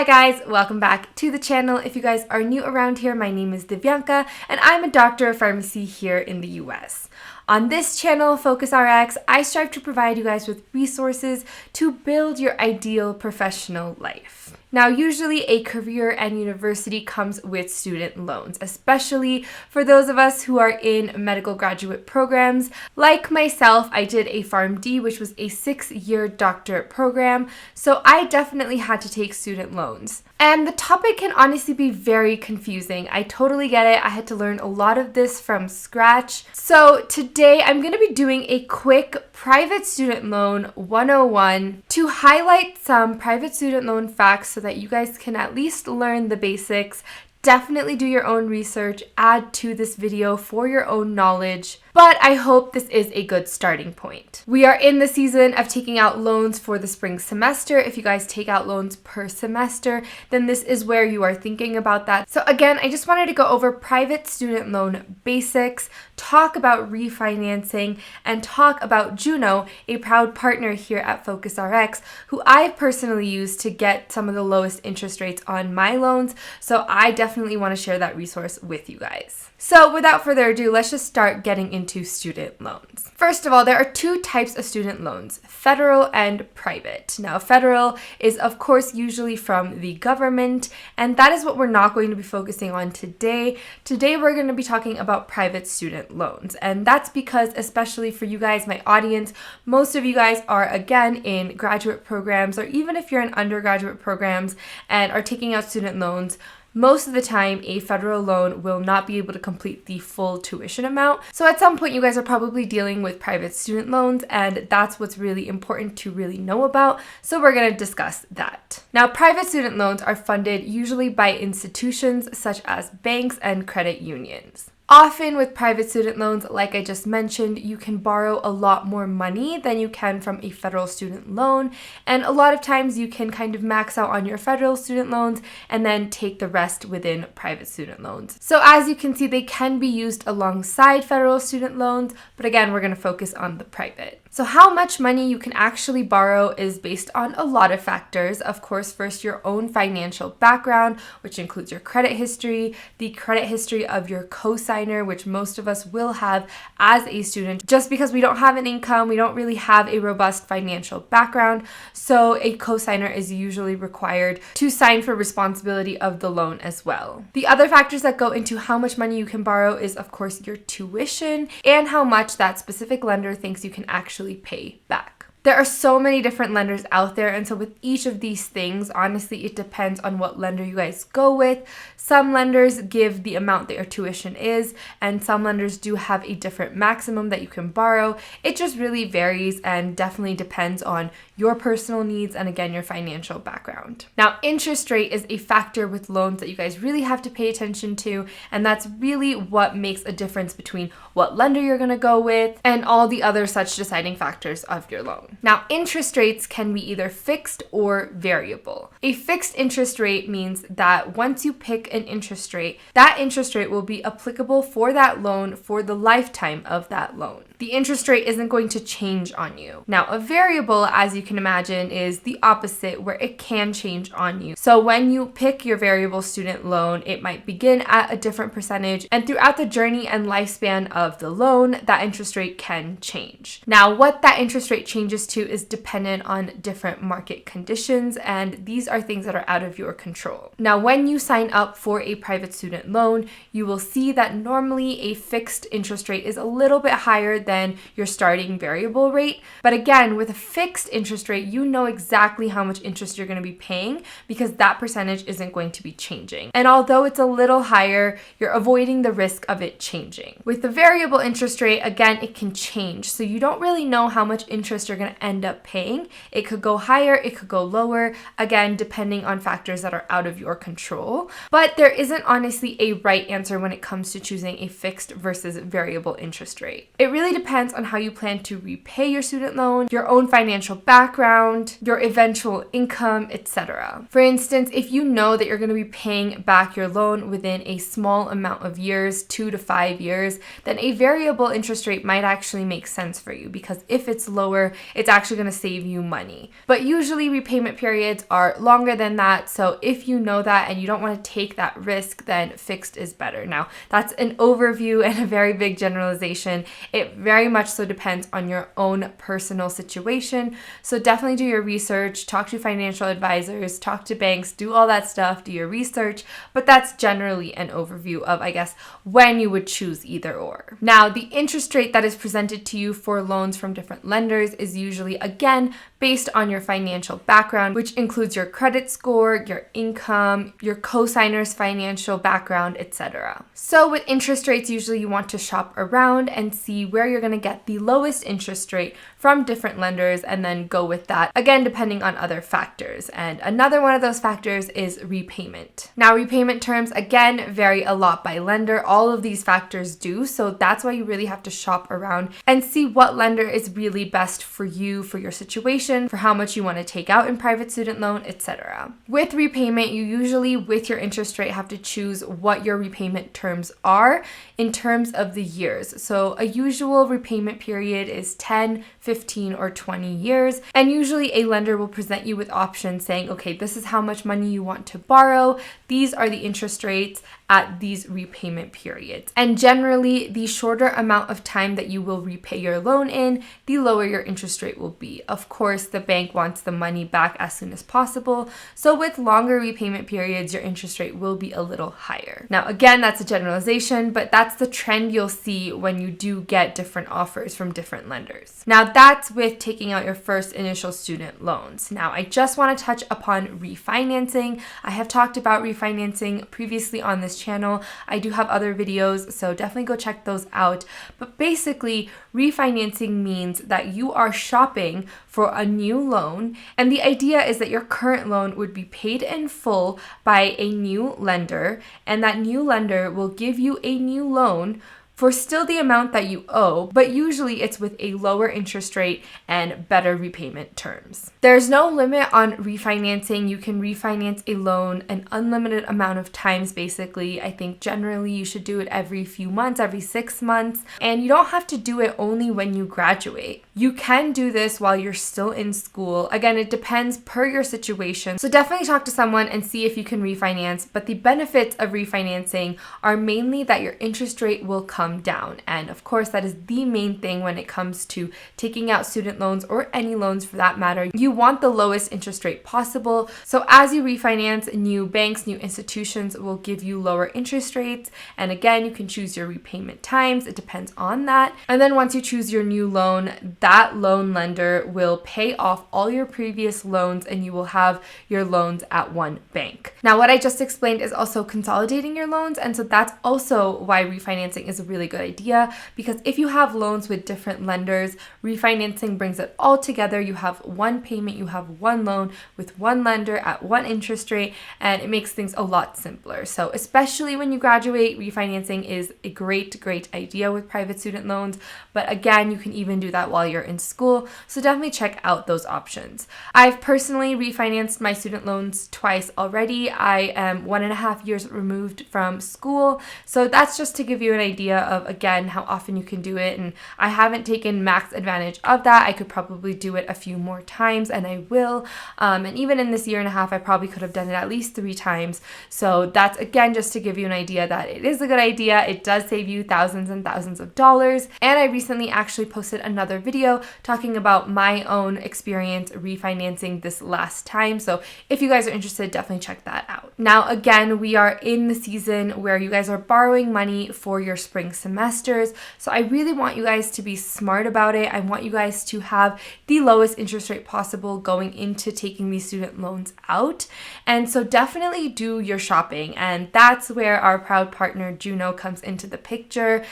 Hi guys, welcome back to the channel. If you guys are new around here, my name is Divyanka and I'm a doctor of pharmacy here in the US. On this channel, FocusRx, I strive to provide you guys with resources to build your ideal professional life. Now, usually a career and university comes with student loans, especially for those of us who are in medical graduate programs. Like myself, I did a PharmD, which was a 6-year doctorate program, so I definitely had to take student loans. And the topic can honestly be very confusing. I totally get it. I had to learn a lot of this from scratch. So today I'm going to be doing a quick private student loan 101 to highlight some private student loan facts so that you guys can at least learn the basics. Definitely do your own research, add to this video for your own knowledge, but I hope this is a good starting point. We are in the season of taking out loans for the spring semester. If you guys take out loans per semester, then this is where you are thinking about that. So again, I just wanted to go over private student loan basics, talk about refinancing, and talk about Juno, a proud partner here at FocusRx, who I've personally used to get some of the lowest interest rates on my loans. So I definitely want to share that resource with you guys. So without further ado, let's just start getting into student loans. First of all, there are two types of student loans, federal and private. Now, federal is of course usually from the government, and that is what we're not going to be focusing on today. Today, we're going to be talking about private student loans, and that's because, especially for you guys, my audience, most of you guys are again in graduate programs, or even if you're in undergraduate programs and are taking out student loans, most of the time, a federal loan will not be able to complete the full tuition amount. So at some point, you guys are probably dealing with private student loans, and that's what's really important to really know about. So we're going to discuss that. Now, private student loans are funded usually by institutions such as banks and credit unions. Often with private student loans, like I just mentioned, you can borrow a lot more money than you can from a federal student loan. And a lot of times you can kind of max out on your federal student loans and then take the rest within private student loans. So as you can see, they can be used alongside federal student loans, but again, we're going to focus on the private. So how much money you can actually borrow is based on a lot of factors. Of course, first, your own financial background, which includes your credit history, the credit history of your cosigner, which most of us will have as a student. Just because we don't have an income, we don't really have a robust financial background. So a cosigner is usually required to sign for responsibility of the loan as well. The other factors that go into how much money you can borrow is, of course, your tuition and how much that specific lender thinks you can actually pay back. There are so many different lenders out there, and so with each of these things, honestly, it depends on what lender you guys go with. Some lenders give the amount that your tuition is, and some lenders do have a different maximum that you can borrow. It just really varies and definitely depends on your personal needs and, again, your financial background. Now, interest rate is a factor with loans that you guys really have to pay attention to, and that's really what makes a difference between what lender you're going to go with and all the other such deciding factors of your loan. Now, interest rates can be either fixed or variable. A fixed interest rate means that once you pick an interest rate, that interest rate will be applicable for that loan for the lifetime of that loan. The interest rate isn't going to change on you. Now, a variable, as you can imagine, is the opposite, where it can change on you. So when you pick your variable student loan, it might begin at a different percentage, and throughout the journey and lifespan of the loan, that interest rate can change. Now, what that interest rate changes to is dependent on different market conditions, and these are things that are out of your control. Now, when you sign up for a private student loan, you will see that normally a fixed interest rate is a little bit higher than your starting variable rate. But again, with a fixed interest rate, you know exactly how much interest you're going to be paying because that percentage isn't going to be changing. And although it's a little higher, you're avoiding the risk of it changing. With the variable interest rate, again, it can change. So you don't really know how much interest you're going to end up paying. It could go higher, it could go lower, again, depending on factors that are out of your control. But there isn't honestly a right answer when it comes to choosing a fixed versus variable interest rate. It really depends depends on how you plan to repay your student loan, your own financial background, your eventual income, etc. For instance, if you know that you're going to be paying back your loan within a small amount of years, 2 to 5 years, then a variable interest rate might actually make sense for you, because if it's lower, it's actually going to save you money. But usually repayment periods are longer than that, so if you know that and you don't want to take that risk, then fixed is better. Now, that's an overview and a very big generalization. It very much so depends on your own personal situation. So definitely do your research, talk to financial advisors, talk to banks, do all that stuff, do your research. But that's generally an overview of, I guess, when you would choose either or. Now, the interest rate that is presented to you for loans from different lenders is usually, again, based on your financial background, which includes your credit score, your income, your co-signer's financial background, etc. So with interest rates, usually you want to shop around and see where you're going to get the lowest interest rate from different lenders and then go with that, again, depending on other factors. And another one of those factors is repayment. Now, repayment terms, again, vary a lot by lender. All of these factors do, so that's why you really have to shop around and see what lender is really best for you, for your situation, for how much you want to take out in private student loan, etc. With repayment, you usually, with your interest rate, have to choose what your repayment terms are in terms of the years. So a usual repayment period is 10, 15, or 20 years. And usually a lender will present you with options saying, okay, this is how much money you want to borrow. These are the interest rates at these repayment periods. And generally, the shorter amount of time that you will repay your loan in, the lower your interest rate will be. Of course, the bank wants the money back as soon as possible. So with longer repayment periods, your interest rate will be a little higher. Now, again, that's a generalization, but that's the trend you'll see when you do get different offers from different lenders. Now, that's with taking out your first initial student loans. Now, I just want to touch upon refinancing. I have talked about refinancing previously on this channel. I do have other videos, so definitely go check those out. But basically, refinancing means that you are shopping for a new loan, and the idea is that your current loan would be paid in full by a new lender, and that new lender will give you a new loan for still the amount that you owe, but usually it's with a lower interest rate and better repayment terms. There's no limit on refinancing. You can refinance a loan an unlimited amount of times, basically. I think generally you should do it every few months, every 6 months, and you don't have to do it only when you graduate. You can do this while you're still in school. Again, it depends per your situation. So definitely talk to someone and see if you can refinance, but the benefits of refinancing are mainly that your interest rate will come down. And of course, that is the main thing when it comes to taking out student loans or any loans for that matter. You want the lowest interest rate possible. So as you refinance, new banks, new institutions will give you lower interest rates. And again, you can choose your repayment times. It depends on that. And then once you choose your new loan, that loan lender will pay off all your previous loans and you will have your loans at one bank. Now, what I just explained is also consolidating your loans. And so that's also why refinancing is a really good idea, because if you have loans with different lenders, refinancing brings it all together. You have one payment, you have one loan with one lender at one interest rate, and it makes things a lot simpler. So especially when you graduate, refinancing is a great idea with private student loans. But again, you can even do that while you're in school. So definitely check out those options. I've personally refinanced my student loans twice already. I am 1.5 years removed from school. So that's just to give you an idea of, again, how often you can do it. And I haven't taken max advantage of that. I could probably do it a few more times, and I will. And even in this 1.5 years, I probably could have done it at least 3 times. So that's, again, just to give you an idea that it is a good idea. It does save you thousands and thousands of dollars. And I recently actually posted another video talking about my own experience refinancing this last time. So if you guys are interested, definitely check that out. Now, again, we are in the season where you guys are borrowing money for your spring semesters. So I really want you guys to be smart about it. I want you guys to have the lowest interest rate possible going into taking these student loans out. And so definitely do your shopping. And that's where our proud partner Juno comes into the picture.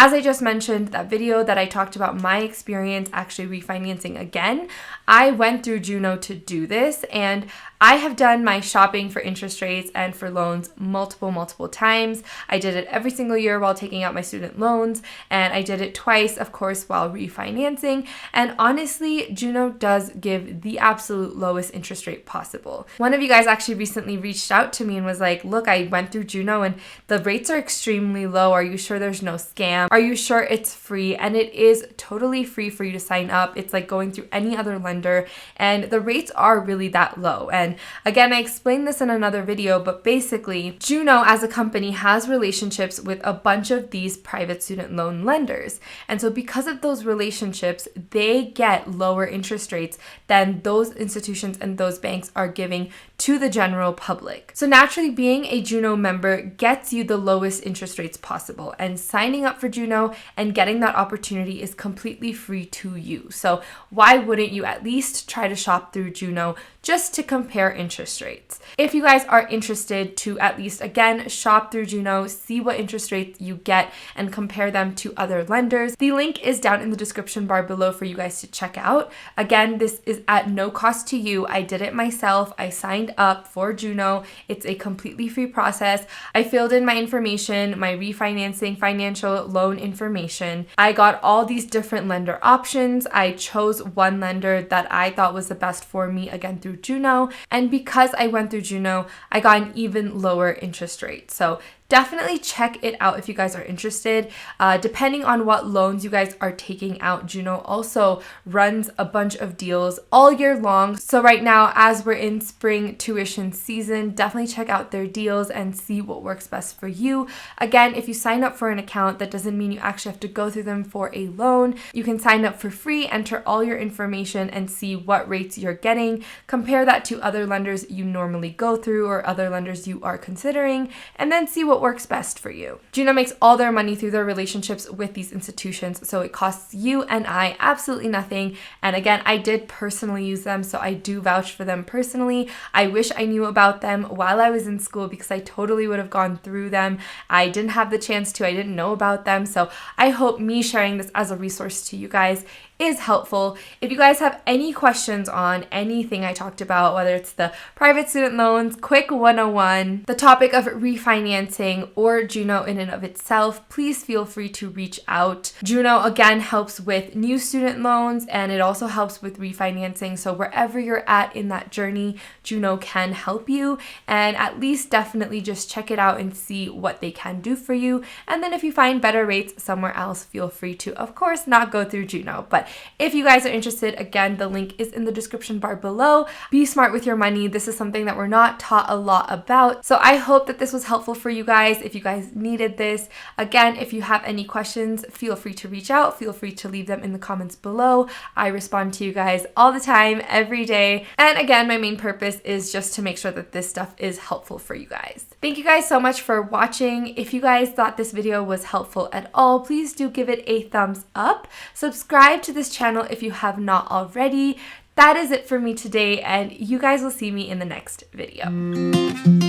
As I just mentioned, that video that I talked about my experience actually refinancing again, I went through Juno to do this, and I have done my shopping for interest rates and for loans multiple times. I did it every single year while taking out my student loans, and I did it twice, of course, while refinancing. And honestly, Juno does give the absolute lowest interest rate possible. One of you guys actually recently reached out to me and was like, look, I went through Juno and the rates are extremely low. Are you sure there's no scam? Are you sure it's free? And it is totally free for you to sign up. It's like going through any other lender, and the rates are really that low. And again, I explained this in another video, but basically, Juno as a company has relationships with a bunch of these private student loan lenders. And so because of those relationships, they get lower interest rates than those institutions and those banks are giving to the general public. So naturally, being a Juno member gets you the lowest interest rates possible, and signing up for Juno and getting that opportunity is completely free to you. So why wouldn't you at least try to shop through Juno just to compare interest rates? If you guys are interested to at least, again, shop through Juno, see what interest rates you get and compare them to other lenders, the link is down in the description bar below for you guys to check out. Again, this is at no cost to you. I did it myself. I signed up for Juno. It's a completely free process. I filled in my information, my refinancing financial loan information. I got all these different lender options. I chose one lender that I thought was the best for me, again, through Juno. And because I went through Juno, I got an even lower interest rate. So definitely check it out if you guys are interested. Depending on what loans you guys are taking out, Juno also runs a bunch of deals all year long. So right now, as we're in spring tuition season, definitely check out their deals and see what works best for you. Again, if you sign up for an account, that doesn't mean you actually have to go through them for a loan. You can sign up for free, enter all your information, and see what rates you're getting. Compare that to other lenders you normally go through or other lenders you are considering, and then see what works best for you. Juno makes all their money through their relationships with these institutions, so it costs you and I absolutely nothing. And again, I did personally use them, so I do vouch for them personally. I wish I knew about them while I was in school because I totally would have gone through them. I didn't have the chance to, I didn't know about them, so I hope me sharing this as a resource to you guys is helpful. If you guys have any questions on anything I talked about, whether it's the private student loans, quick 101, the topic of refinancing, or Juno in and of itself, please feel free to reach out. Juno, again, helps with new student loans, and it also helps with refinancing. So wherever you're at in that journey, Juno can help you, and at least definitely just check it out and see what they can do for you. And then if you find better rates somewhere else, feel free to, of course, not go through Juno. But if you guys are interested, again, the link is in the description bar below. Be smart with your money. This is something that we're not taught a lot about. So I hope that this was helpful for you guys. If you guys needed this, again, if you have any questions, feel free to reach out. Feel free to leave them in the comments below. I respond to you guys all the time, every day. And again, my main purpose is just to make sure that this stuff is helpful for you guys. Thank you guys so much for watching. If you guys thought this video was helpful at all, please do give it a thumbs up. Subscribe to this channel if you have not already. That is it for me today, and you guys will see me in the next video.